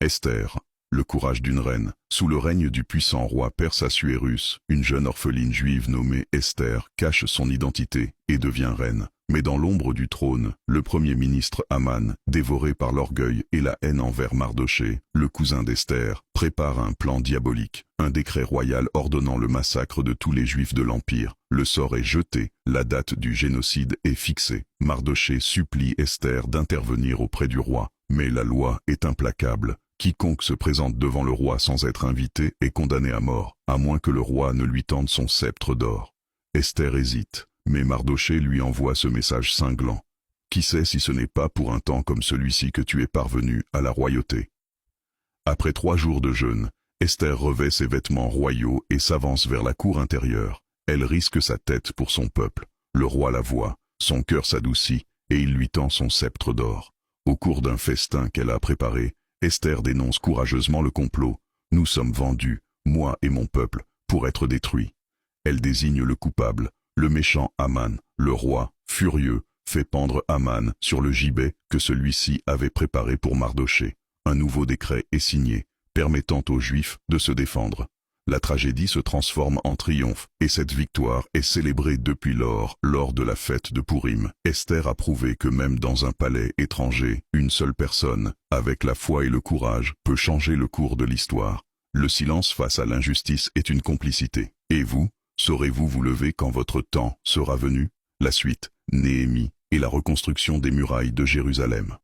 Esther, le courage d'une reine. Sous le règne du puissant roi perse Assuérus, une jeune orpheline juive nommée Esther cache son identité et devient reine. Mais dans l'ombre du trône, le premier ministre Aman, dévoré par l'orgueil et la haine envers Mardochée, le cousin d'Esther, prépare un plan diabolique, un décret royal ordonnant le massacre de tous les juifs de l'Empire. Le sort est jeté, la date du génocide est fixée. Mardochée supplie Esther d'intervenir auprès du roi, mais la loi est implacable. Quiconque se présente devant le roi sans être invité est condamné à mort, à moins que le roi ne lui tende son sceptre d'or. Esther hésite, mais Mardochée lui envoie ce message cinglant. Qui sait si ce n'est pas pour un temps comme celui-ci que tu es parvenu à la royauté. Après 3 jours de jeûne, Esther revêt ses vêtements royaux et s'avance vers la cour intérieure. Elle risque sa tête pour son peuple. Le roi la voit, son cœur s'adoucit, et il lui tend son sceptre d'or. Au cours d'un festin qu'elle a préparé, Esther dénonce courageusement le complot. Nous sommes vendus, moi et mon peuple, pour être détruits. Elle désigne le coupable, le méchant Aman. Le roi, furieux, fait pendre Aman sur le gibet que celui-ci avait préparé pour Mardochée. Un nouveau décret est signé, permettant aux Juifs de se défendre. La tragédie se transforme en triomphe, et cette victoire est célébrée depuis lors de la fête de Pourim. Esther a prouvé que même dans un palais étranger, une seule personne, avec la foi et le courage, peut changer le cours de l'histoire. Le silence face à l'injustice est une complicité. Et vous, saurez-vous vous lever quand votre temps sera venu? La suite, Néhémie, et la reconstruction des murailles de Jérusalem.